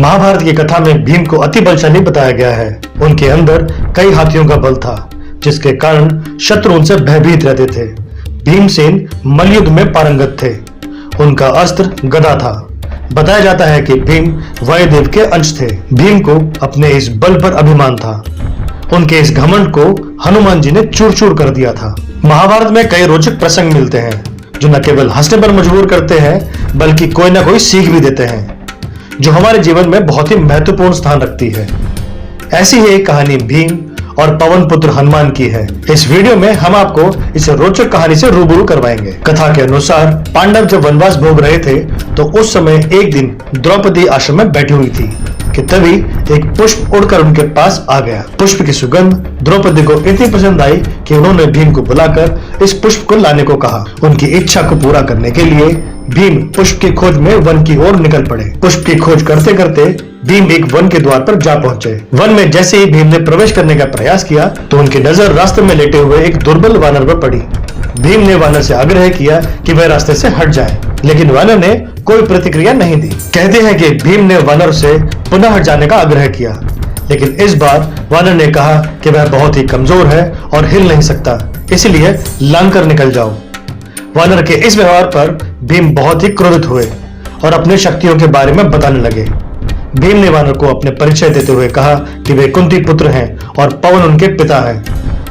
महाभारत की कथा में भीम को अति बलशाली बताया गया है। उनके अंदर कई हाथियों का बल था, जिसके कारण शत्रु उनसे भयभीत रहते थे। भीमसेन मल्लयुद्ध में पारंगत थे। उनका अस्त्र गदा था। बताया जाता है कि भीम वायुदेव के अंश थे। भीम को अपने इस बल पर अभिमान था। उनके इस घमंड को हनुमान जी ने चूर चूर कर दिया था। महाभारत में कई रोचक प्रसंग मिलते हैं जो न केवल हंसने पर मजबूर करते हैं बल्कि कोई ना कोई सीख भी देते हैं, जो हमारे जीवन में बहुत ही महत्वपूर्ण स्थान रखती है। ऐसी ही एक कहानी भीम और पवन पुत्र हनुमान की है। इस वीडियो में हम आपको इस रोचक कहानी से रूबरू करवाएंगे। कथा के अनुसार पांडव जब वनवास भोग रहे थे तो उस समय एक दिन द्रौपदी आश्रम में बैठी हुई थी कि तभी एक पुष्प उड़कर उनके पास आ गया। पुष्प की सुगंध द्रौपदी को इतनी पसंद आई कि उन्होंने भीम को बुलाकर इस पुष्प को लाने को कहा। उनकी इच्छा को पूरा करने के लिए भीम पुष्प की खोज में वन की ओर निकल पड़े। पुष्प की खोज करते करते भीम एक वन के द्वार पर जा पहुंचे। वन में जैसे ही भीम ने प्रवेश करने का प्रयास किया तो उनकी नजर रास्ते में लेटे हुए एक दुर्बल वानर पर पड़ी। भीम ने वानर से आग्रह किया कि वह रास्ते से हट जाए, लेकिन वानर ने कोई प्रतिक्रिया नहीं दी। कहते हैं कि भीम ने वानर से पुनः हट जाने का आग्रह किया, लेकिन इस बार वानर ने कहा कि वह बहुत ही कमजोर है और हिल नहीं सकता, इसलिए लांग कर निकल जाओ। वानर के इस व्यवहार पर भीम बहुत ही क्रोधित हुए और अपने शक्तियों के बारे में बताने लगे। भीम ने वानर को अपने परिचय देते हुए कहा कि वे कुंती पुत्र हैं और पवन उनके पिता हैं,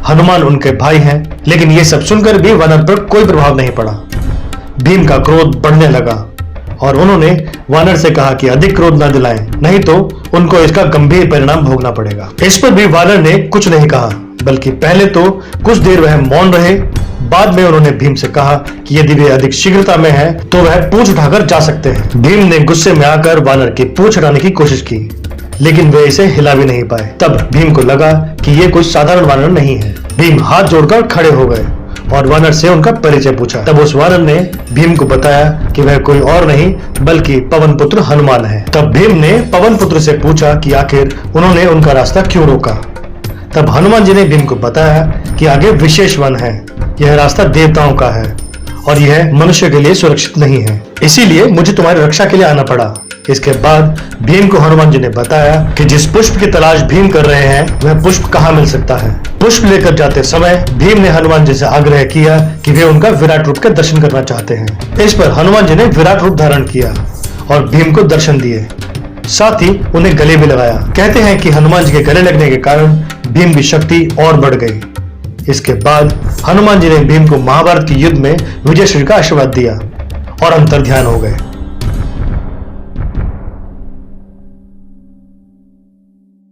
हनुमान उनके भाई हैं। लेकिन ये सब सुनकर भी वानर पर कोई प्रभाव नहीं पड़ा। भीम का क्रोध बढ़ने लगा और उन्होंने वानर से कहा कि अधिक क्रोध न दिलाएं, नहीं तो उनको इसका गंभीर परिणाम भोगना पड़ेगा। इस पर भी वानर ने कुछ नहीं कहा, बल्कि पहले तो कुछ देर वह मौन रहे। बाद में उन्होंने भीम से कहा कि यदि वे अधिक शीघ्रता में है तो वह पूंछ उठाकर जा सकते हैं। भीम ने गुस्से में आकर वानर की पूंछ हटाने की कोशिश की, लेकिन वे इसे हिला भी नहीं पाए। तब भीम को लगा कि ये कोई साधारण वानर नहीं है। भीम हाथ जोड़कर खड़े हो गए और वानर से उनका परिचय पूछा। तब उस वानर ने भीम को बताया कि वह कोई और नहीं बल्कि पवन पुत्र हनुमान है। तब भीम ने पवन पुत्र से पूछा कि आखिर उन्होंने उनका रास्ता क्यों रोका। तब हनुमान जी ने भीम को बताया कि आगे विशेष वन है, यह रास्ता देवताओं का है और यह मनुष्य के लिए सुरक्षित नहीं है, इसीलिए मुझे तुम्हारी रक्षा के लिए आना पड़ा। इसके बाद भीम को हनुमान जी ने बताया कि जिस पुष्प की तलाश भीम कर रहे हैं वह पुष्प कहाँ मिल सकता है। पुष्प लेकर जाते समय भीम ने हनुमान जी से आग्रह किया कि वे उनका विराट रूप के दर्शन करना चाहते हैं। इस पर हनुमान जी ने विराट रूप धारण किया और भीम को दर्शन दिए, साथ ही उन्हें गले भी लगाया। कहते हैं कि हनुमान जी के गले लगने के कारण भीम की शक्ति और बढ़ गई। इसके बाद हनुमान जी ने भीम को महाभारत के युद्ध में विजयश्री का आशीर्वाद दिया और अंतर्ध्यान हो गए।